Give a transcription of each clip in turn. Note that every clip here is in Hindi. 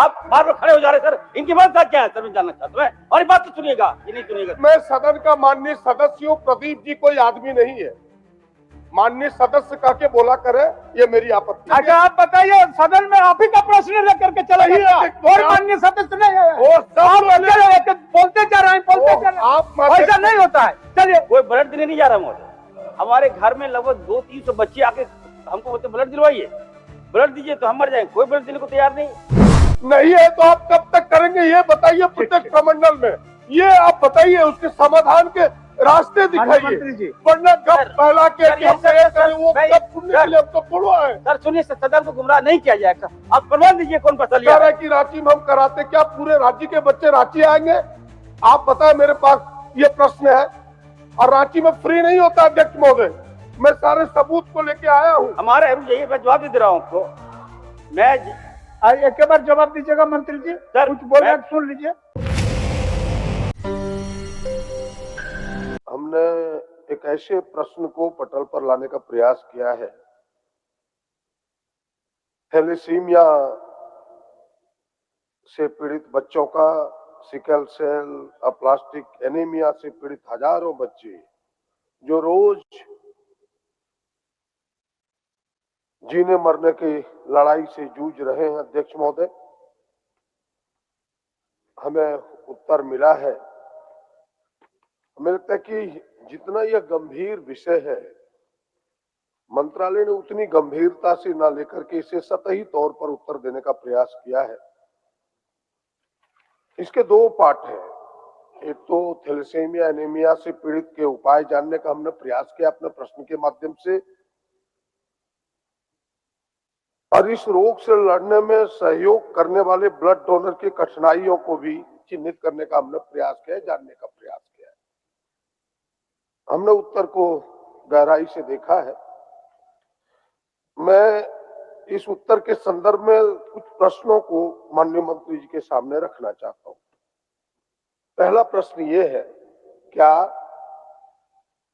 आप बार बार खड़े हो जा रहे सर, इनकी मंशा क्या है सर, मैं जानना चाहता हूँ। और बात तो सुनिएगा, ये नहीं सुनिएगा। मैं सदन का माननीय सदस्य हूँ, प्रदीप जी कोई आदमी नहीं है। माननीय सदस्य कह के बोला करे, ये मेरी आपत्ति। अच्छा आप बताइए, सदन में आप ही का प्रश्न लेकर के चले गए और माननीय सदस्य नहीं है, आप बोलते जा रहे हैं, बोलते जा रहे हैं, ऐसा नहीं होता है। चलिए, कोई ब्लड देने नहीं जा रहा महोदय। हमारे घर में लगभग 200-300 बच्चे आके हमको बोलते ब्लड दिलवाइए, ब्लड दीजिए, तो हम मर जाएंगे। कोई ब्लड देने को तैयार नहीं है। तो आप कब तक करेंगे ये बताइए। प्रत्येक प्रमंडल में ये आप बताइए, उसके समाधान के रास्ते दिखाइए, वरना कब पहला के करें वो कब सुनने के लिए अब तो बुढ़वा है। सर सुनिए, सदन को गुमराह नहीं किया जाएगा, आप प्रमाण दीजिए कौन फसल कह रहे कि रांची में हम कराते, क्या पूरे राज्य के बच्चे रांची आएंगे? आप बताएं, मेरे पास ये प्रश्न है। और रांची में फ्री नहीं होता अध्यक्ष महोदय, मैं सारे सबूत को लेके आया हूँ। हमारे जाइए, मैं जवाब दे रहा हूँ आपको। मैं एक बार जवाब दीजिएगा मंत्री जी, सर कुछ बोल रहे सुन लीजिए। हमने एक ऐसे प्रश्न को पटल पर लाने का प्रयास किया है, थैलेसीमिया से पीड़ित बच्चों का, सिकल सेल, अप्लास्टिक एनीमिया से पीड़ित हजारों बच्चे जो रोज जीने मरने की लड़ाई से जूझ रहे हैं। अध्यक्ष महोदय, हमें उत्तर मिला है। हमें लगता है कि जितना यह गंभीर विषय है, मंत्रालय ने उतनी गंभीरता से ना लेकर के इसे सतही तौर पर उत्तर देने का प्रयास किया है। इसके दो पार्ट हैं। एक तो थैलेसीमिया एनीमिया से पीड़ित के उपाय जानने का हमने प्रयास किया अपने प्रश्न के माध्यम से, और इस रोग से लड़ने में सहयोग करने वाले ब्लड डोनर की कठिनाइयों को भी चिन्हित करने का हमने प्रयास किया है, जानने का प्रयास किया है। हमने उत्तर को गहराई से देखा है। मैं इस उत्तर के संदर्भ में कुछ प्रश्नों को माननीय मंत्री जी के सामने रखना चाहता हूं। पहला प्रश्न ये है, क्या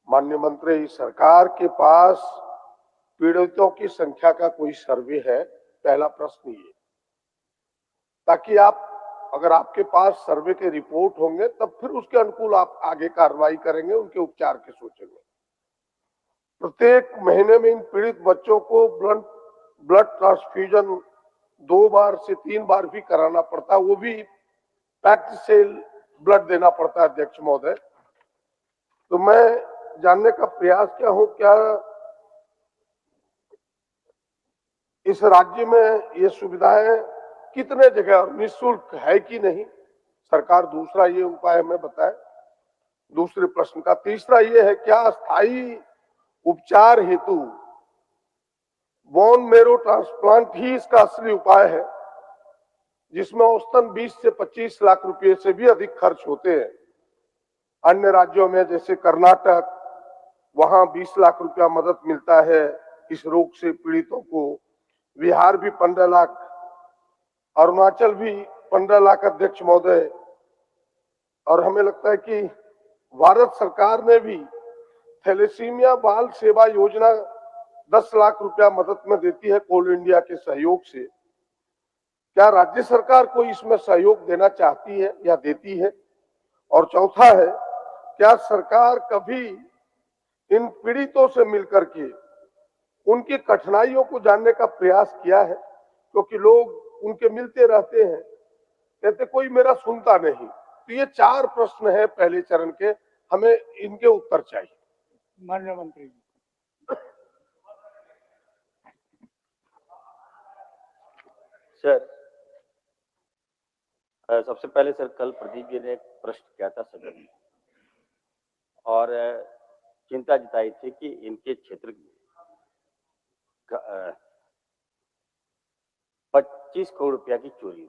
माननीय मंत्री, सरकार के पास पीड़ितों की संख्या का कोई सर्वे है? पहला प्रश्न ये, ताकि आप, अगर आपके पास सर्वे के रिपोर्ट होंगे तब फिर उसके अनुकूल आप आगे कार्रवाई करेंगे, उनके उपचार के सोचेंगे। प्रत्येक महीने में इन पीड़ित बच्चों को ब्लड ट्रांसफ्यूजन 2 बार से 3 बार भी कराना पड़ता है, वो भी पैक्ड सेल ब्लड देना पड़ता है। अध्यक्ष महोदय, तो मैं जानने का प्रयास किया हूं, क्या इस राज्य में ये सुविधाएं कितने जगह और निःशुल्क है कि नहीं? सरकार दूसरा ये उपाय हमें बताए। दूसरे प्रश्न का तीसरा ये है, क्या स्थायी उपचार हेतु बोन मेरो ट्रांसप्लांट ही इसका असली उपाय है, जिसमें औसतन 20 से 25 लाख रुपए से भी अधिक खर्च होते हैं? अन्य राज्यों में जैसे कर्नाटक, वहां 20 लाख रुपया मदद मिलता है इस रोग से पीड़ितों को। बिहार भी 15 लाख, अरुणाचल भी 15 लाख अध्यक्ष महोदय। और हमें लगता है कि भारत सरकार ने भी थैलेसीमिया बाल सेवा योजना 10 लाख रुपया मदद में देती है कोल इंडिया के सहयोग से। क्या राज्य सरकार को इसमें सहयोग देना चाहती है या देती है? और चौथा है, क्या सरकार कभी इन पीड़ितों से मिलकर के उनकी कठिनाइयों को जानने का प्रयास किया है? क्योंकि लोग उनके मिलते रहते हैं, कहते कोई मेरा सुनता नहीं। तो ये 4 प्रश्न है पहले चरण के, हमें इनके उत्तर चाहिए। माननीय मंत्री जी। सर, सबसे पहले सर, कल प्रदीप जी ने एक प्रश्न किया था सदन में और चिंता जताई थी कि इनके क्षेत्र 25 करोड़ रुपया की चोरी हुई।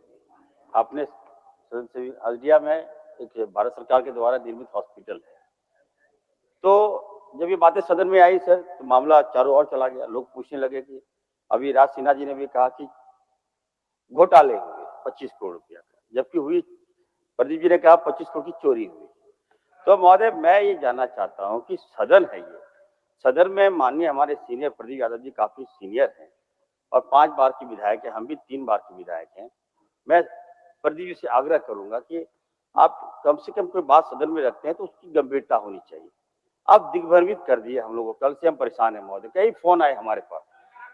आपने सदन से हल्दिया में एक भारत सरकार के द्वारा निर्मित हॉस्पिटल है, तो जब ये बातें सदन में आई सर, तो मामला चारों ओर चला गया। लोग पूछने लगे कि अभी राज सिन्हा जी ने भी कहा कि घोटाले हुए 25 करोड़ रुपया का, जबकि हुई, प्रदीप जी ने कहा 25 करोड़ की चोरी हुई। तो महोदय, मैं ये जानना चाहता हूं कि सदन है ये, सदन में माननीय हमारे सीनियर प्रदीप यादव जी काफी सीनियर हैं और 5 बार की विधायक है, हम भी 3 बार के विधायक हैं। मैं प्रदीप जी से आग्रह करूंगा कि आप कम से कम कोई बात सदन में रखते हैं तो उसकी गंभीरता होनी चाहिए। आप दिग्भ्रमित कर दिए हम लोगों को, कल से हम परेशान हैं महोदय, कई फोन आए हमारे पास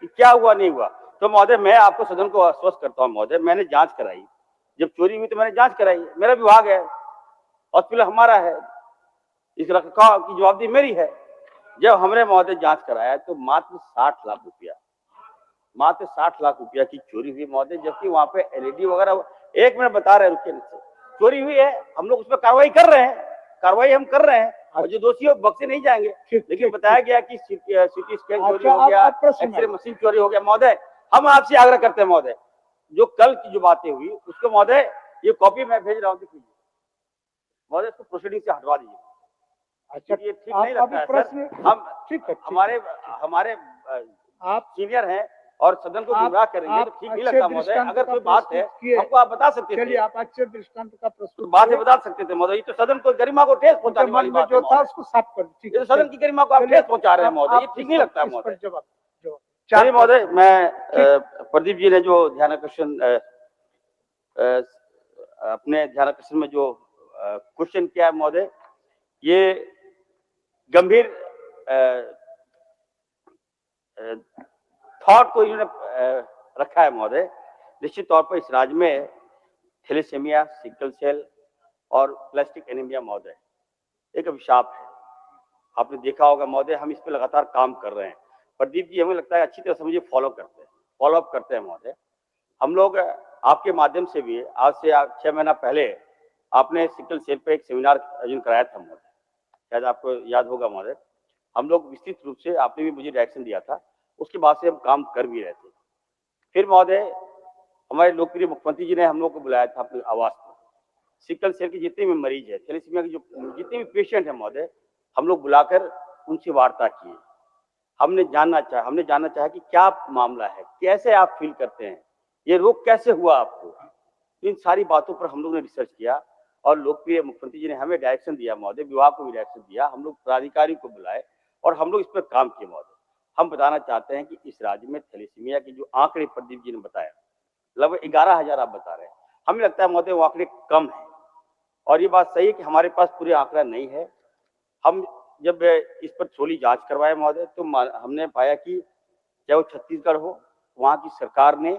कि क्या हुआ नहीं हुआ। तो महोदय मैं आपको सदन को आश्वस्त करता हूँ महोदय, मैंने जांच कराई, जब चोरी हुई तो मैंने जांच कराई, मेरा विभाग है, हॉस्पिटल हमारा है, इस रखरखाव की जवाबदेही मेरी है। जब हमने महोदय जांच कराया तो मात्र 60 लाख रुपया, मात्र 60 लाख रुपया की चोरी हुई महोदय, जबकि वहां पे एलईडी वगैरह, एक मिनट बता रहे रुके नीचे, चोरी हुई है, हम लोग उस पर कार्रवाई कर रहे हैं, कार्रवाई हम कर रहे हैं, और जो दोषी हो बक्से नहीं जाएंगे। लेकिन बताया गया कि सिटी स्कैन चोरी हो गया, एक्सरे मशीन चोरी हो गया। महोदय हम आपसे आग्रह करते हैं महोदय, जो कल की जो बातें हुई उसको महोदय ये कॉपी मैं भेज रहा हूँ, देखिए महोदय, इसको प्रोसीडिंग से हटवा दीजिए। अच्छा, ये ठीक नहीं लगता है सर, हम ठीक है, हमारे आप सीनियर हैं और सदन को गुमराह करेंगे तो ठीक नहीं लगता महोदय। अगर कोई बात है हमको आप बता सकते थे, चलिए आप अच्छे दृष्टांत का प्रस्तुत बात है बता सकते थे महोदय। ये तो सदन को गरिमा को ठेस पहुंचाने वाली बात है जो था उसको साफ कर, ठीक है, सदन की गरिमा को आप ठेस पहुंचा रहे हैं महोदय, ये ठीक नहीं लगता है महोदय। चलिए महोदय, मैं प्रदीप जी ने जो ध्यानाकर्षण अपने ध्यानाकर्षण में जो क्वेश्चन किया है महोदय, ये गंभीर थॉट को इन्होंने रखा है महोदय। निश्चित तौर पर इस राज्य में थैलेसीमिया, सिकल सेल और प्लास्टिक एनीमिया महोदय एक अभिशाप है। आपने देखा होगा महोदय, हम इस पर लगातार काम कर रहे हैं। प्रदीप जी हमें लगता है अच्छी तरह से मुझे फॉलो अप करते हैं महोदय। हम लोग आपके माध्यम से भी आज से 6 महीना पहले आपने सिकल सेल पे एक सेमिनार आयोजन कराया था महोदय, शायद आपको याद होगा महोदय। हम लोग विस्तृत रूप से, आपने भी मुझे डायरेक्शन दिया था, उसके बाद से हम काम कर भी रहे थे। फिर महोदय हमारे लोकप्रिय मुख्यमंत्री जी ने हम लोग को बुलाया था अपने आवास पर, सिकल सेल के जितने भी मरीज है, थैलेसीमिया के जो जितने भी पेशेंट है महोदय, हम लोग बुलाकर उनसे वार्ता किए। हमने जानना चाहा कि क्या मामला है, कैसे आप फील करते हैं, ये रोग कैसे हुआ आपको। इन सारी बातों पर हम लोग ने रिसर्च किया और लोकप्रिय मुख्यमंत्री जी ने हमें डायरेक्शन दिया महोदय, विभाग को भी डायरेक्शन दिया, हम लोग पदाधिकारी को बुलाए और हम लोग इस पर काम किए महोदय। हम बताना चाहते हैं कि इस राज्य में थैलेसीमिया के जो आंकड़े प्रदीप जी ने बताया, लगभग 11,000 आप बता रहे हैं, हमें लगता है महोदय वो आंकड़े कम है। और ये बात सही है कि हमारे पास पूरे आंकड़ा नहीं है। हम जब इस पर थोड़ी जांच करवाए महोदय तो हमने पाया कि चाहे वो छत्तीसगढ़ हो, वहाँ की सरकार ने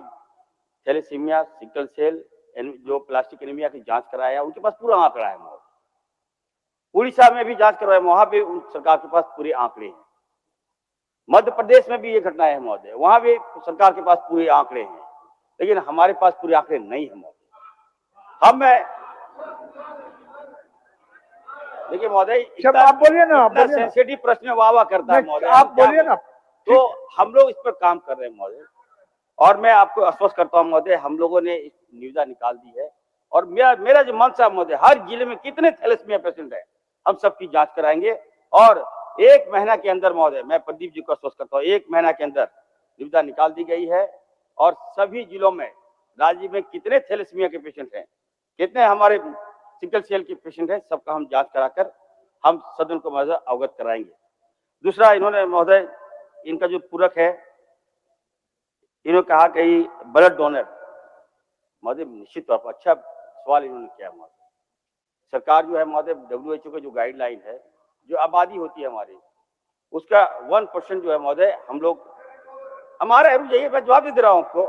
थैलेसीमिया, सिकल सेल, जो प्लास्टिक एनीमिया की जांच कराया, उनके पास पूरा आंकड़ा है महोदय। उड़ीसा में भी जांच करवाए, वहां पे उन सरकार के पास पूरे आंकड़े हैं। मध्य प्रदेश में भी ये घटना है महोदय, वहां भी सरकार के पास पूरे आंकड़े हैं, लेकिन हमारे पास पूरे आंकड़े नहीं है महोदय। हम देखिए महोदय, आप बोलिए ना, सेंसिटिव प्रश्न वाह करता है महोदय, आप बोलिए ना। तो हम लोग इस पर काम कर रहे हैं महोदय, और मैं आपको आश्वस्त करता हूं महोदय, हम लोगों ने निविदा निकाल दी है। और मेरा जो मंशा महोदय, हर जिले में कितने थैलेसीमिया पेशेंट है हम सबकी जांच कराएंगे, और 1 महीना के अंदर महोदय, मैं प्रदीप जी को आश्वस्त करता हूँ, 1 महीना के अंदर निविदा निकाल दी गई है और सभी जिलों में राज्य में कितने थैलेसीमिया के पेशेंट हैं, कितने हमारे सिकल सेल के पेशेंट हैं, सबका हम जांच कराकर हम सदन को महोदय अवगत कराएंगे। दूसरा, इन्होंने महोदय, इनका जो पूरक है, इन्होंने कहा कि ब्लड डोनर महोदय, निश्चित तौर पर अच्छा सवाल इन्होंने किया महोदय। सरकार जो है महोदय, WHO का जो गाइडलाइन है, जो आबादी होती है हमारी, उसका 1% जो है महोदय, हम लोग हमारा रुक जाइए, मैं जवाब दे रहा हूँ आपको।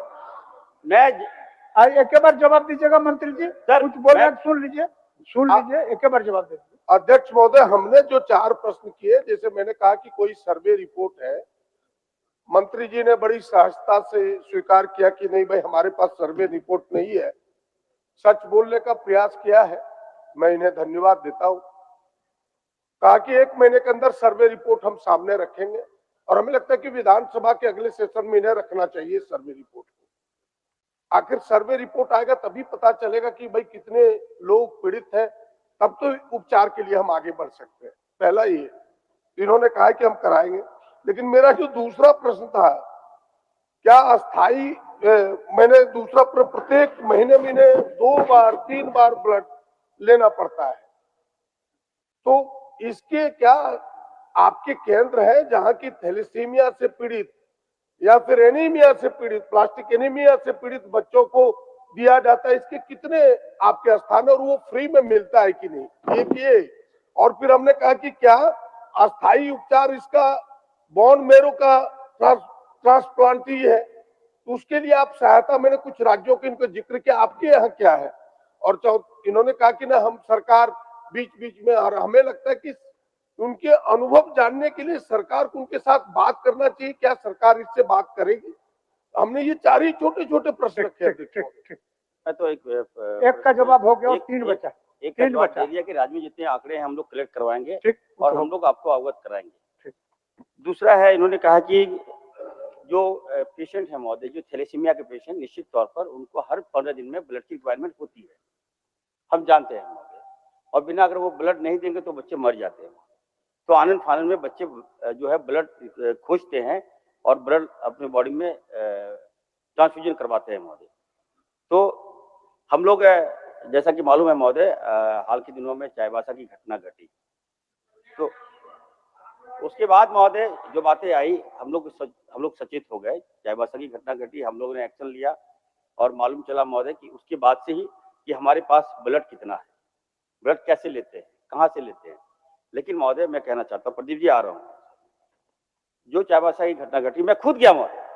मैं एक बार जवाब दीजिएगा मंत्री जी, सर कुछ बोल रहे, सुन लीजिए, एक बार जवाब दे दीजिए। अध्यक्ष महोदय, हमने जो 4 प्रश्न किए, जैसे मैंने कहा कि कोई सर्वे रिपोर्ट है, मंत्री जी ने बड़ी सहजता से स्वीकार किया कि नहीं भाई, हमारे पास सर्वे रिपोर्ट नहीं है, सच बोलने का प्रयास किया है, मैं इन्हें धन्यवाद देता हूं। कहा कि 1 महीने के अंदर सर्वे रिपोर्ट हम सामने रखेंगे, और हमें लगता है कि विधानसभा के अगले सेशन में इन्हें रखना चाहिए सर्वे रिपोर्ट को। आखिर सर्वे रिपोर्ट आएगा तभी पता चलेगा कि भाई कितने लोग पीड़ित हैं, तब तो उपचार के लिए हम आगे बढ़ सकते हैं। पहला ये इन्होंने कहा कि हम कराएंगे, लेकिन मेरा जो दूसरा प्रश्न था, क्या अस्थाई, मैंने दूसरा प्रत्येक महीने में 2 बार 3 बार ब्लड लेना पड़ता है, तो इसके क्या आपके केंद्र है जहां की थैलेसीमिया से पीड़ित या फिर एनीमिया से पीड़ित, प्लास्टिक एनीमिया से पीड़ित बच्चों को दिया जाता है, इसके कितने आपके स्थान है और वो फ्री में मिलता है कि नहीं, एक ये। और फिर हमने कहा कि क्या अस्थायी उपचार इसका बोन मैरो का ट्रांसप्लांट ही है, तो उसके लिए आप सहायता, मैंने कुछ राज्यों के इनको जिक्र किया, आपके यहाँ क्या है? और इन्होंने कहा कि ना हम सरकार बीच बीच में, और हमें लगता है कि उनके अनुभव जानने के लिए सरकार को उनके साथ बात करना चाहिए, क्या सरकार इससे बात करेगी? हमने ये 4 ही छोटे छोटे प्रश्न रखे। मैं तो एक का जवाब हो गया और 3 बचा। एक का जवाब दे दिया कि राज्य में जितने आंकड़े हैं हम लोग कलेक्ट करवाएंगे और हम लोग आपको अवगत कराएंगे। दूसरा है, इन्होंने कहा कि जो पेशेंट है महोदय, जो थैलेसीमिया के पेशेंट, निश्चित तौर पर उनको हर 15 दिन में ब्लड की रिक्वायरमेंट होती है, हम जानते हैं महोदय, और बिना अगर वो ब्लड नहीं देंगे तो बच्चे मर जाते हैं। तो आनंद फानंद में बच्चे जो है ब्लड खोजते हैं और ब्लड अपने बॉडी में ट्रांसफ्यूजन करवाते हैं महोदय। तो हम लोग, जैसा कि मालूम है महोदय, हाल के दिनों में चाईबासा की घटना घटी, तो उसके बाद महोदय जो बातें आई, हम लोग सचेत हो गए। चाईबासा की घटना घटी, हम लोगों ने एक्शन लिया और मालूम चला महोदय कि उसके बाद से ही कि हमारे पास ब्लड कितना है, ब्लड कैसे लेते हैं, कहाँ से लेते हैं। लेकिन महोदय मैं कहना चाहता हूँ, प्रदीप जी आ रहा हूँ, जो चाईबासा की घटना घटी, मैं खुद गया महोदय।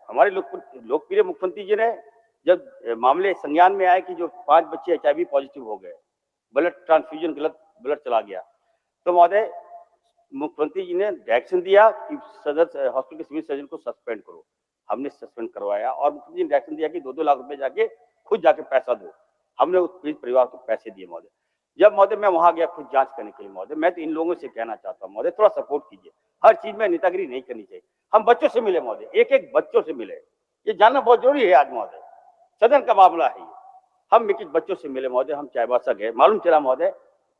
हमारे लोकप्रिय मुख्यमंत्री जी ने जब मामले संज्ञान में आए कि जो 5 बच्चे HIV पॉजिटिव हो गए, ब्लड ट्रांसफ्यूजन गलत ब्लड चला गया, तो महोदय मुख्यमंत्री जी ने डायरेक्शन दिया कि सदर हॉस्पिटल के सिविल सर्जन को सस्पेंड करो। हमने सस्पेंड करवाया और मुख्यमंत्री ने डायरेक्शन दिया कि 2-2 लाख रुपए जाके खुद जाके पैसा दो। हमने उस पीड़ित परिवार को पैसे दिए महोदय। जब महोदय मैं वहां गया खुद जांच करने के लिए महोदय, मैं तो इन लोगों से कहना चाहता हूँ महोदय, थोड़ा सपोर्ट कीजिए। हर चीज में नेतागिरी नहीं करनी चाहिए। हम बच्चों से मिले महोदय, एक बच्चों से मिले, ये जानना बहुत जरूरी है आज महोदय, सदन का मामला है ये। हम एक बच्चों से मिले महोदय, हम चाईबासा गए, मालूम चला महोदय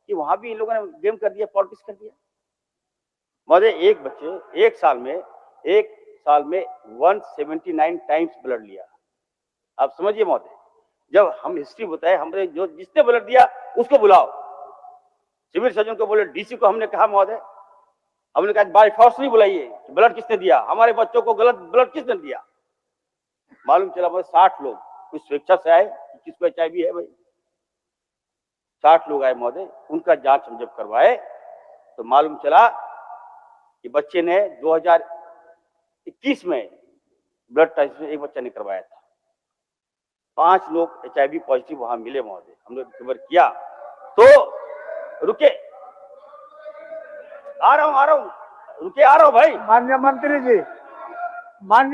कि वहां भी इन लोगों ने गेम कर दिया, पॉलिटिक्स कर दिया महोदय। एक बच्चे एक साल में 179 टाइम्स ब्लड लिया। आप समझिए महोदय, जब हम हिस्ट्री बताए, हमने जो जिसने ब्लड दिया उसको बुलाओ, सिविल सर्जन को बोले, डीसी को हमने कहा महोदय, हमने कहा बाय फोर्स नहीं बुलाइए, ब्लड किसने दिया, हमारे बच्चों को गलत ब्लड किसने दिया। मालूम चला महोदय 60 लोग कुछ स्वेच्छा से आए, किसको HIV है भाई, 60 लोग आए महोदय। उनका जांच हम जब करवाए तो मालूम चला कि बच्चे ने 2021 में ब्लड ट्रांसफ्यूजन एक बच्चा ने करवाया था। 5 लोग HIV पॉजिटिव वहां मिले महोदय, हमने रिकवर किया। तो रुके, आ रहा हूँ रुके, आ रहा हूँ भाई। माननीय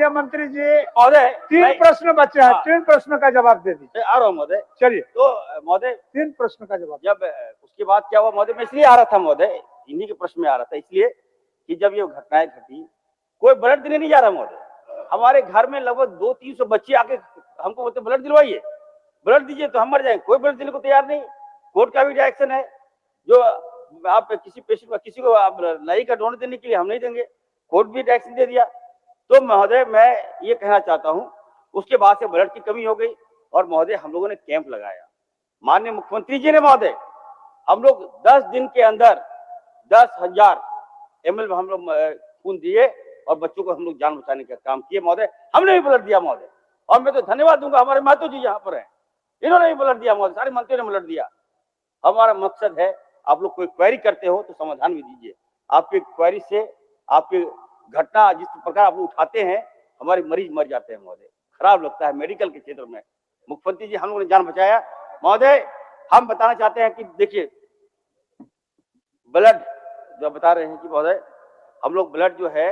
मंत्री जी महोदय 3 प्रश्न बचे हैं, 3 प्रश्न का जवाब दे दीजिए। आ रहा हूँ महोदय। चलिए, तो महोदय 3 प्रश्न का जवाब। जब उसके बाद क्या हुआ महोदय, मैं इसलिए आ रहा था महोदय, इन्हीं के प्रश्न में आ रहा था, इसलिए कि जब ये घटनाएं घटी कोई ब्लड देने नहीं जा रहा महोदय। हमारे घर में लगभग 200-300 बच्चे आके हमको बोलते ब्लड दिलवाइए, ब्लड दीजिए तो हम मर जाएंगे, कोई ब्लड देने को तैयार नहीं। कोर्ट का भी डायरेक्शन है, जो आप किसी पेशेंट को, किसी को आप लाई का डोनेट देने के लिए हम नहीं देंगे, कोर्ट भी डायरेक्शन दे दिया। तो महोदय मैं ये कहना चाहता हूँ, उसके बाद से ब्लड की कमी हो गई और महोदय हम लोगों ने कैंप लगाया। माननीय मुख्यमंत्री जी ने महोदय, हम लोग 10 दिन के अंदर 10,000 ml हम लोग खून दिए और बच्चों को हम लोग जान बचाने का काम किए महोदय। हमने भी ब्लड दिया महोदय, और मैं तो धन्यवाद दूंगा हमारे महतो जी यहाँ पर हैं, इन्होंने भी ब्लड दिया महोदय, सारे मंत्रियों ने ब्लड दिया। हमारा मकसद है, आप लोग कोई क्वेरी करते हो तो समाधान भी दीजिए। आपकी क्वेरी से, आपकी घटना जिस प्रकार आप लोग उठाते हैं, हमारे मरीज मर जाते हैं महोदय, खराब लगता है। मेडिकल के क्षेत्र में मुख्यमंत्री जी हम लोगों ने जान बचाया महोदय। हम बताना चाहते हैं कि देखिए, ब्लड जो बता रहे हैं कि महोदय हम लोग ब्लड जो है,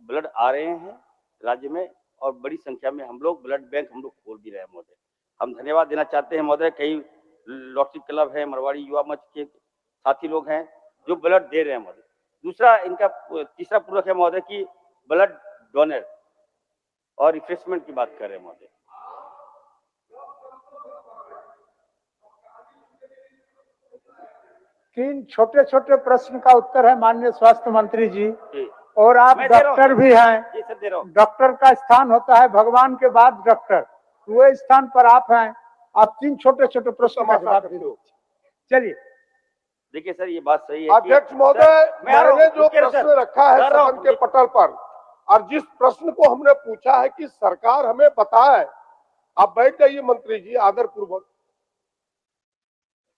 ब्लड आ रहे हैं राज्य में और बड़ी संख्या में हम लोग ब्लड बैंक हम लोग खोल भी रहे हैं महोदय। हम धन्यवाद देना चाहते हैं महोदय, कई लॉटरी क्लब है, मरवाड़ी युवा मंच के साथी लोग हैं जो ब्लड दे रहे हैं महोदय। दूसरा इनका तीसरा पूरक है महोदय कि ब्लड डोनर और रिफ्रेशमेंट की बात कर रहे हैं महोदय। तीन छोटे छोटे प्रश्न का उत्तर है माननीय स्वास्थ्य मंत्री जी, और आप डॉक्टर भी हैं। डॉक्टर का स्थान होता है भगवान के बाद डॉक्टर, वो स्थान पर आप हैं। आप 3 छोटे छोटे प्रश्न का जवाब दीजिए। चलिए, देखिए सर, ये बात सही है अध्यक्ष महोदय, मैंने जो प्रश्न रखा है सदन के पटल पर, और जिस प्रश्न को हमने पूछा है कि सरकार हमें बताए आप बैठ जाइए मंत्री जी आदर पूर्वक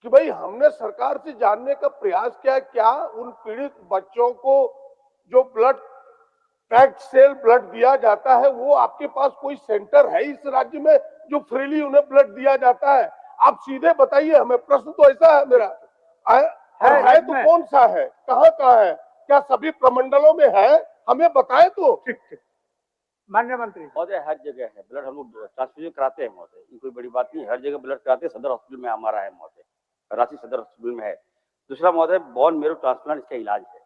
कि भाई हमने सरकार से जानने का प्रयास किया, क्या उन पीड़ित बच्चों को जो ब्लड पैक्ड सेल ब्लड दिया जाता है वो आपके पास कोई सेंटर है इस राज्य में जो फ्रीली उन्हें ब्लड दिया जाता है? आप सीधे बताइए हमें, प्रश्न तो ऐसा है मेरा। है तो कौन सा है, कहाँ है, क्या सभी प्रमंडलों में है? हमें बताएं तो। ठीक ठीक, माननीय मंत्री महोदय हर जगह है ब्लड, हम लोग ट्रांसफ्यूजन कराते हैं महोदय, ये कोई बड़ी बात नहीं, हर जगह ब्लड कराते हैं। सदर हॉस्पिटल में हमारा है महोदय, रांची सदर हॉस्पिटल में है। दूसरा महोदय बोन मेरो ट्रांसप्लांट इसका इलाज है।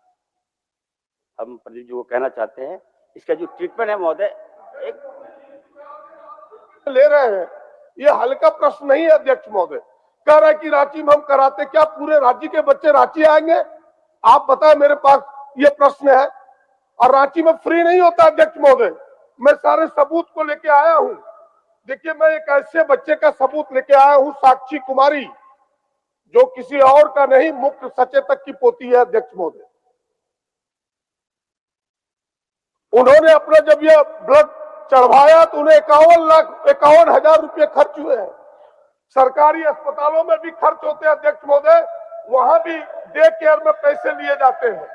हम प्रदीप जी को कहना चाहते हैं इसका जो ट्रीटमेंट है महोदय एक ले रहे हैं, ये हल्का प्रश्न नहीं है अध्यक्ष महोदय। कह रहा है कि रांची में हम कराते, क्या पूरे राज्य के बच्चे रांची आएंगे? आप बताएं, मेरे पास ये प्रश्न है। और रांची में फ्री नहीं होता अध्यक्ष महोदय, मैं सारे सबूत को लेके आया हूं। देखिए, मैं एक ऐसे बच्चे का सबूत लेके आया हूं, साक्षी कुमारी, जो किसी और का नहीं, मुख्य सचेतक की पोती है अध्यक्ष महोदय। उन्होंने अपना जब यह ब्लड चढ़वाया तो उन्हें 51,51,000 रुपये खर्च हुए हैं। सरकारी अस्पतालों में भी खर्च होते हैं अध्यक्ष महोदय, वहां भी डे केयर में पैसे लिए जाते हैं।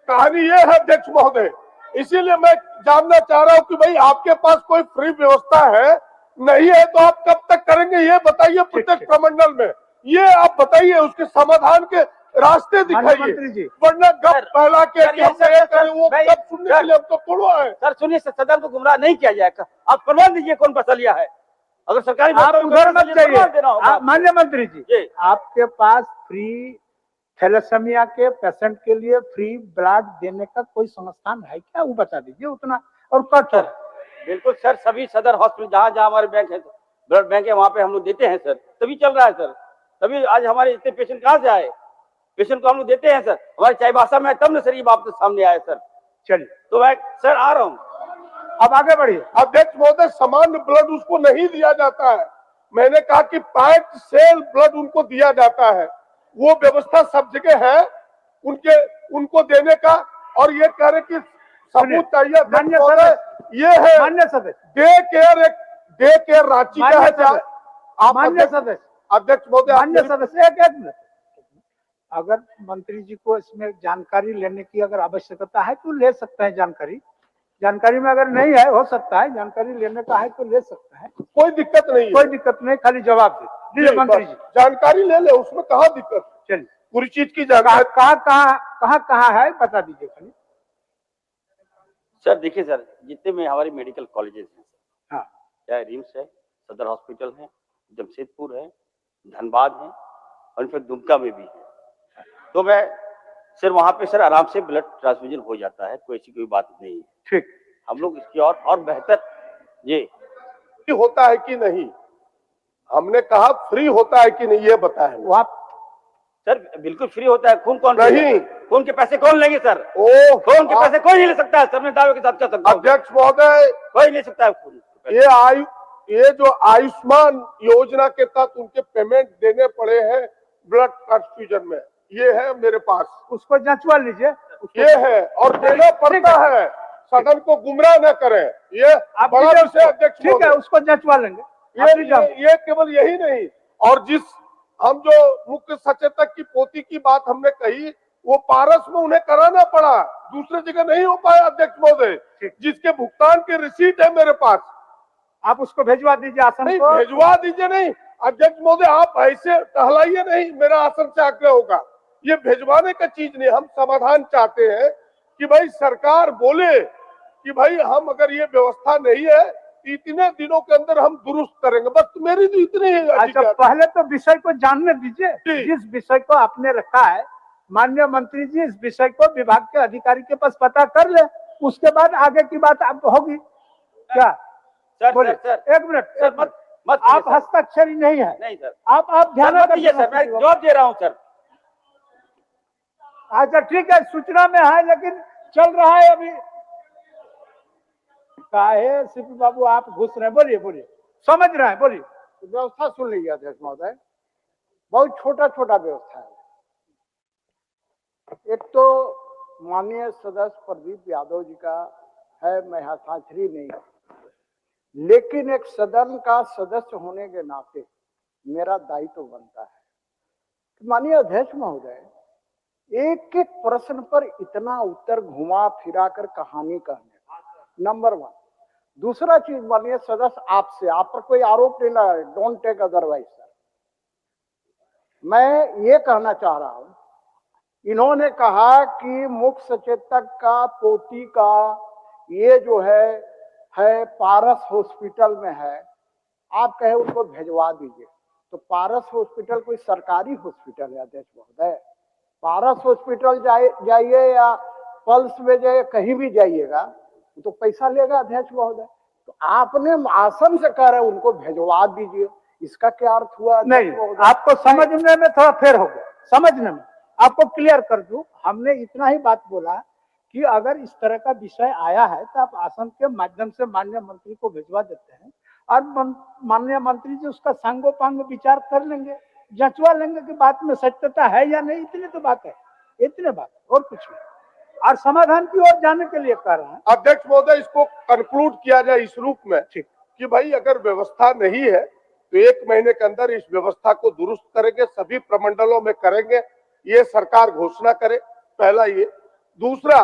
कहानी ये है अध्यक्ष महोदय, इसीलिए मैं जानना चाह रहा हूं कि भाई आपके पास कोई फ्री व्यवस्था है, नहीं है तो आप कब तक करेंगे ये बताइए प्रत्येक प्रमंडल में। ये आप बताइए, उसके समाधान के रास्ते दिखाइए, वरना गप फैला के वो गप सुनने के लिए हम तो थोड़ा है। सर सुनिए, सदन को गुमराह नहीं किया जाएगा, आप प्रमाण दीजिए कौन पैसा लिया है। अगर सरकारी आप उधर मत जाइए। माननीय मंत्री जी, आपके पास फ्री थैलेसीमिया के पेशेंट के लिए फ्री ब्लड देने का कोई संस्थान है क्या? वो बता दीजिए उतना। और कट बिल्कुल सर, सभी सदर हॉस्पिटल जहाँ जहाँ हमारे बैंक है, ब्लड बैंक है, वहाँ पे हम लोग देते हैं सर, तभी चल रहा है सर। तभी आज हमारे इतने पेशेंट कहाँ से आए, पेशेंट को हम लोग देते हैं सर। हमारी चाईबासा में तब न सर ये बात सामने आए सर। चलिए, तो मैं सर आ रहा हूँ, अब आगे बढ़िए। अध्यक्ष महोदय, सामान्य ब्लड उसको नहीं दिया जाता है, मैंने कहा कि पैक्ड सेल ब्लड उनको दिया जाता है, वो व्यवस्था सब जगह है उनको देने का। और ये कह रहे कि सबूत चाहिए अध्यक्ष महोदय, ये है मान्य सदस्य डे केयर रांची का है। आप मान्य सदस्य, अध्यक्ष महोदय, मान्य सदस्य, एक मिनट, अगर मंत्री जी को इसमें जानकारी लेने की अगर आवश्यकता है तो ले सकते हैं जानकारी में अगर नहीं है, हो सकता है जानकारी लेने का है तो ले सकता है, कोई दिक्कत नहीं है, कोई दिक्कत नहीं, खाली जवाब दीजिए मंत्री जी। जानकारी ले ले, उसमें कहाँ दिक्कत। चलिए, पूरी चीज की जानकारी कहाँ है बता दीजिए खाली। सर देखिए सर, जितने में हमारी मेडिकल कॉलेजेस हैं, हाँ, चाहे रिम्स है, सदर हॉस्पिटल है, जमशेदपुर है, धनबाद है, और इनफैक्ट दुमका में भी है, तो मैं सर वहां पे सर आराम से ब्लड ट्रांसफ्यूजन हो जाता है, कोई ऐसी कोई बात नहीं है। ठीक, हम लोग इसकी और बेहतर ये होता है कि नहीं, हमने कहा फ्री होता है कि नहीं ये बताएं। वो आप सर बिल्कुल फ्री होता है। खून कौन नहीं, खून के पैसे कौन लेंगे सर? खून के पैसे कोई नहीं ले सकता है सर, मैं दावे के साथ कह सकता हूं अध्यक्ष महोदय, कोई ले सकता है खून। ये जो आयुष्मान योजना के तहत उनके पेमेंट देने पड़े हैं ब्लड ट्रांसफ्यूजन में, ये है मेरे पास, उसको जांचवा लीजिए। ये है और देना पड़ता है, सदन को गुमराह न करें, ये बड़ा विषय अध्यक्ष। ठीक है, उसको जांचवा लेंगे। ये केवल यही नहीं, और जिस हम जो मुख्य सचेतक की पोती की बात हमने कही, वो पारस में उन्हें कराना पड़ा, दूसरे जगह नहीं हो पाया अध्यक्ष महोदय, जिसके भुगतान की रिसीट है मेरे पास। आप उसको भेजवा दीजिए आसन को। भेजवा दीजिए नहीं अध्यक्ष महोदय, आप ऐसे टहलाइए नहीं, मेरा आसन से आग्रह होगा, ये भेजवाने का चीज नहीं। हम समाधान चाहते हैं कि भाई सरकार बोले कि भाई हम अगर ये व्यवस्था नहीं है इतने दिनों के अंदर हम दुरुस्त करेंगे, बस मेरी तो इतनी ही। अच्छा, पहले तो विषय को जानने दीजिए, जिस विषय को आपने रखा है माननीय मंत्री जी, इस विषय को विभाग के अधिकारी के पास पता कर ले, उसके बाद आगे की बात आप होगी क्या? सर, एक मिनट, आप हस्ताक्षरी नहीं है। नहीं सर, आप ध्यान दीजिए सर, मैं जवाब दे रहा हूँ सर। अच्छा ठीक है, सूचना में है लेकिन चल रहा है अभी। काहे सीपी बाबू आप घुस रहे हैं? बोलिए, समझ रहे हैं, बोलिए। व्यवस्था सुन लीजिए अध्यक्ष महोदय, बहुत छोटा व्यवस्था है। एक तो माननीय सदस्य प्रदीप यादव जी का है, मैं हस्ताक्षरी नहीं, लेकिन एक सदन का सदस्य होने के नाते मेरा दायित्व बनता है कि माननीय अध्यक्ष महोदय, एक एक प्रश्न पर इतना उत्तर घुमा फिरा कर कहानी कहने, नंबर 1। दूसरा चीज माननीय सदस्य, आपसे, आप पर कोई आरोप नहीं लगा, डोंट टेक अदरवाइज सर। मैं ये कहना चाह रहा हूं, इन्होंने कहा कि मुख्य सचेतक का पोती का ये जो है पारस हॉस्पिटल में है, आप कहे उनको भेजवा दीजिए। तो पारस हॉस्पिटल कोई सरकारी हॉस्पिटल है अध्यक्ष महोदय? पारस हॉस्पिटल जाइए या पल्स में जाइए, कहीं भी जाइएगा तो पैसा लेगा अध्यक्ष महोदय। तो आपने आसन से कह रहे उनको भेजवा दीजिए, इसका क्या अर्थ हुआ? नहीं, आपको समझने में थोड़ा फेर हो गया। समझने में आपको क्लियर कर दूं, हमने इतना ही बात बोला कि अगर इस तरह का विषय आया है तो आप आसन के माध्यम से माननीय मंत्री को भिजवा देते हैं और माननीय मंत्री जी उसका सांगोपांग विचार कर लेंगे, जंचवा लेंगे कि बात में सत्यता है या नहीं। इतनी तो बात है, इतने बात, और कुछ नहीं। और समाधान की ओर जाने के लिए कर रहे हैं। अध्यक्ष महोदय, इसको कंक्लूड किया जाए इस रूप में कि भाई अगर व्यवस्था नहीं है तो 1 महीने के अंदर इस व्यवस्था को दुरुस्त करेंगे, सभी प्रमंडलों में करेंगे, ये सरकार घोषणा करे। पहला ये। दूसरा,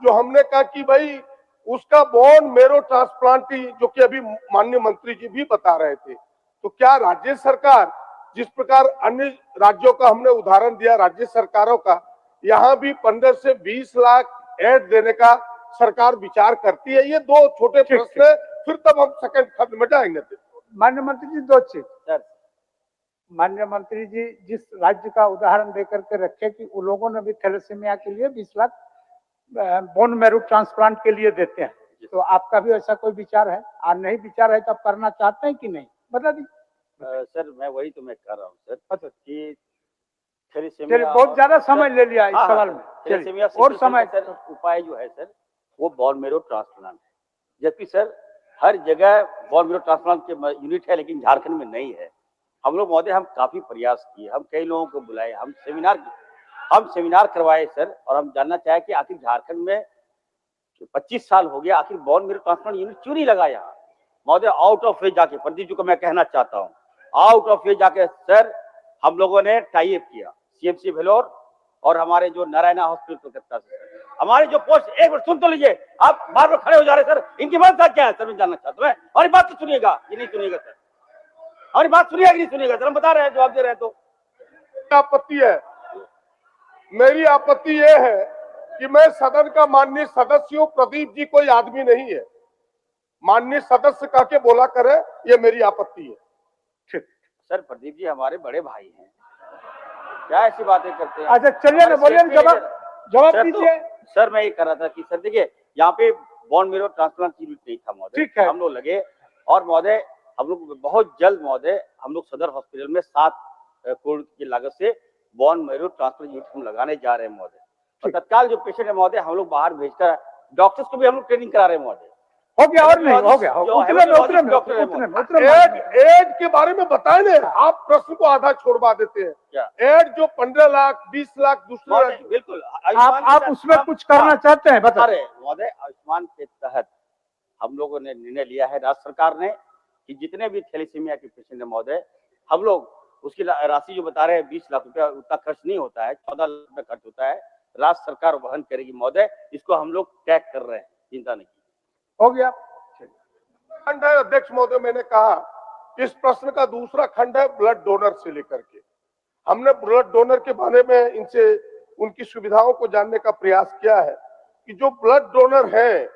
जो हमने कहा कि भाई उसका बोन मेरो ट्रांसप्लांट, जो कि अभी माननीय मंत्री जी भी बता रहे थे, तो क्या राज्य सरकार, जिस प्रकार अन्य राज्यों का हमने उदाहरण दिया राज्य सरकारों का, यहाँ भी 15 से 20 लाख ऐड देने का सरकार विचार करती है? ये 2 छोटे प्रश्न है, फिर तब हम सेकंड खंड में जाएंगे। माननीय मंत्री जी, 2 चीज। माननीय मंत्री जी जिस राज्य का उदाहरण देकर के रखे कि उन लोगों ने भी थैलेसीमिया के लिए 20 लाख बोन मैरो ट्रांसप्लांट के लिए देते हैं, तो आपका भी ऐसा कोई विचार है? और नहीं विचार है तो आप करना चाहते हैं कि नहीं, बता दीजिए। सर मैं वही तो मैं कर रहा हूँ सर कि चलिए, बहुत ज्यादा समय ले लिया इस सवाल में, थैलेसीमिया और समय सर उपाय जो है सर वो बोन मैरो ट्रांसप्लांट है, जबकि सर हर जगह बोन मैरो ट्रांसप्लांट के यूनिट है, लेकिन झारखंड में नहीं है। हम लोग महोदय, हम काफी प्रयास किए, हम कई लोगों को बुलाए, हम सेमिनार करवाए सर, और हम जानना चाहे कि आखिर झारखंड में 25 साल हो गया, आखिर बोन मैरो ट्रांसप्लांट यूनिट क्यों नहीं लगा यहाँ महोदय? आउट ऑफ वे जाके, प्रदीप जी को मैं कहना चाहता हूँ, आउट ऑफ वे जाके सर हम लोगों ने टाई अप किया सीएमसी भेलोर और हमारे जो नारायणा हॉस्पिटल कलकत्ता से। हमारे जो पोस्ट, एक बार सुन तो लीजिए, आप बार बार खड़े हो जा रहे सर, इनकी मंशा क्या है सर, मैं जानना चाहता हूँ। और बात तो सुनिएगा, ये नहीं सुनिएगा सर, और बात सुनिएगा कि नहीं सुनिएगा सर, हम बता रहे हैं, जवाब दे रहे हैं। तो आपत्ति है, मेरी आपत्ति यह है कि मैं सदन का माननीय सदस्य हूं, प्रदीप जी कोई आदमी नहीं है, माननीय सदस्य कह के बोला करे, ये मेरी आपत्ति है। ठीक सर, प्रदीप जी हमारे बड़े भाई हैं, क्या ऐसी बातें करते हैं? अच्छा चलिए ना, बोलिए, जवाब दीजिए। सर मैं ये कर रहा था कि सर देखिए, यहाँ पे बोन मैरो ट्रांसप्लांट यूनिट नहीं था महोदय, हम लोग लगे, और महोदय हम लोग बहुत जल्द महोदय हम लोग सदर हॉस्पिटल में 7 करोड़ की लागत से बोन मैरो ट्रांसप्लांट यूनिट हम लगाने जा रहे हैं महोदय। और तत्काल जो पेशेंट है महोदय, हम लोग बाहर भेजकर डॉक्टर्स को भी हम लोग ट्रेनिंग करा रहे हैं महोदय। हो गया और नहीं हो गया, एड के बारे में बताए ना, आप प्रश्न को आधा छोड़वा देते हैं। एड जो 15 लाख 20 लाख दूसरे, बिल्कुल आप उसमें कुछ करना चाहते हैं, बता रहे महोदय। आयुष्मान के तहत हम लोगों ने निर्णय लिया है राज्य सरकार ने कि जितने भी थैलेसीमिया के पेशेंट है महोदय, हम लोग उसकी राशि जो बता रहे हैं 20 लाख रुपया, उतना खर्च नहीं होता है, 14 लाख रुपया खर्च होता है, राज्य सरकार वहन करेगी महोदय। इसको हम लोग टैग कर रहे हैं, चिंता नहीं। हो गया खंड है अध्यक्ष महोदय, मैंने कहा इस प्रश्न का दूसरा खंड है ब्लड डोनर से लेकर के। हमने ब्लड डोनर के बारे में इनसे उनकी सुविधाओं को जानने का प्रयास किया है कि जो ब्लड डोनर है,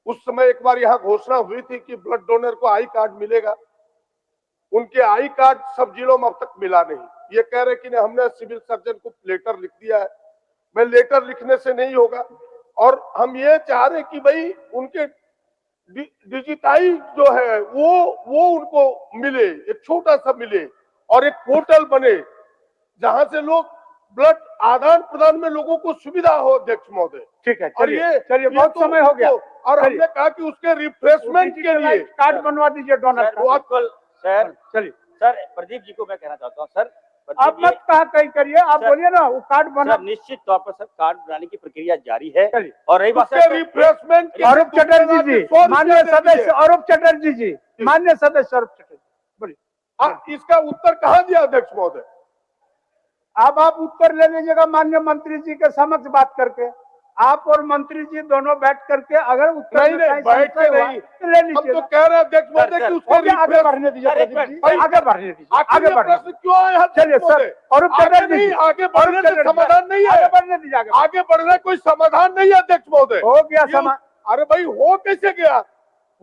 उस समय एक बार यहाँ घोषणा हुई थी कि ब्लड डोनर को आई कार्ड मिलेगा, उनके आई कार्ड सब जिलों में अब तक मिला नहीं। ये कह रहे कि नहीं, हमने सिविल सर्जन को लेटर लिख दिया है। मैं लेटर लिखने से नहीं होगा, और हम ये चाह रहे कि भाई उनके डिजिटाइज जो है वो उनको मिले, एक छोटा सा मिले, और एक पोर्टल बने जहां से लोग ब्लड आदान प्रदान में लोगों को सुविधा हो। अध्यक्ष महोदय ठीक है, चलिए बहुत समय हो गया, और हमने कहा कि उसके रिफ्रेशमेंट के लिए कार्ड बनवा दीजिए डोनर। सर चलिए, सर प्रदीप जी को मैं कहना चाहता हूँ, सर आप मत कहा कहीं करिए, आप सर, बोलिए ना वो कार्ड बना। सर निश्चित तौर पर सर कार्ड बनाने की प्रक्रिया जारी है। चलिए। और रही बात उसके रिप्लेसमेंट के अरूप चटर्जी जी, 100 रुपया माननीय दे सदस्य दिए। अरूप चटर्जी जी, माननीय सदस्य अरूप चटर्जी बोलिए। इसका उत्तर कहाँ दिया अध्यक्ष महोदय? अब आप उत्तर ले लीजिएगा माननीय मंत्री जी के समक्ष बात करके। आप और मंत्री जी दोनों बैठ करके अगर उत्तर नहीं में नहीं कहीं बैठ संशय के हुआ नहीं, तो ले हम तो लीजिएगा। कह रहे हैं अध्यक्ष महोदय कि उसके हो गया, आगे रिप्लेस- बढ़ने दीजिए सर, एक प्रदीप जी, मिनट, भाई, आगे बढ़ने दीजिए, आखिर आगे ये बढ़ने प्रश्न क्यों आया है चलिए अध्यक्ष महोदय? सर, अरूप आगे चटर्जी नहीं, जी, आगे बढ़ने से समाधान नहीं आगे है, बढ़ने दीजिए, आगे बढ़ने कोई समाधान नहीं है अध्यक्ष महोदय। हो गया ये- समा अरे भाई हो कैसे गया,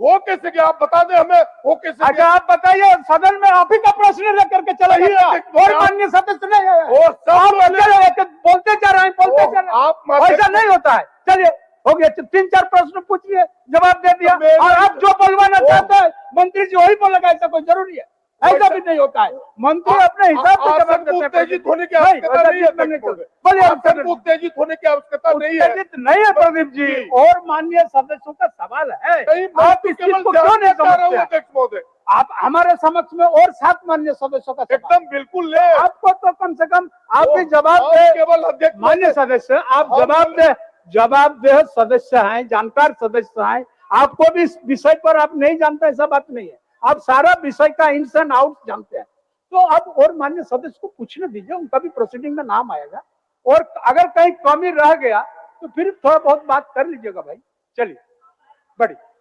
हो कैसे गया आप बता दें हमें, हो कैसे अच्छा गया? आप बताइए, सदन में आप ही का प्रश्न लेकर के चले नहीं, गए क्या? अध्यक्ष, और आप- माननीय सदस्य नहीं है। वो सब आप लोग ने- चले गए, बोलते जा रहे हैं, बोलते वो जा रहे हैं। आप माननीय- ऐसा नहीं होता है। चलिए हो गया, 3-4 प्रश्न पूछिए, जवाब दे दिया। तो मेरे- और आप जो बोलवाना वो- चाहते हैं मंत्री जी वही बोलेगा, ऐसा कोई जरूरी है? ऐसा भी नहीं होता है। मंत्री अपने हिसाब से जवाब देते हैं। उत्तेजित होने की नहीं, आवश्यकता वैसा नहीं है चीज नहीं अध्यक्ष महोदय। बोलिए, आसन को उत्तेजित होने की आवश्यकता नहीं है। उत्तेजित नहीं है प्रदीप जी, जी। और माननीय सदस्यों का सवाल है। नहीं, मैं आप तो इस चीज केवल को क्यों नहीं जानना चाह रहा हूं समझते हैं? अध्यक्ष महोदय। आप हमारे समक्ष में और 7 माननीय सदस्यों का सवाल। एकदम बिल्कुल ले आपको तो कम से कम आप वो- भी जवाब आप दे। केवल अध्यक्ष मान्य सदस्य, आप हम जवाब बोले- दे, जवाबदेह सदस्य हैं, जानकार सदस्य हैं। आपको भी इस विषय पर आप नहीं जानते, ऐसा बात नहीं है। आप सारा विषय का इन्स एंड आउट जानते हैं। तो अब और मान्य सदस्य को पूछने दीजिए, उनका भी प्रोसीडिंग में नाम आएगा। और अगर कहीं कमी रह गया तो फिर थोड़ा बहुत बात कर लीजिएगा भाई। चलिए बढ़िए।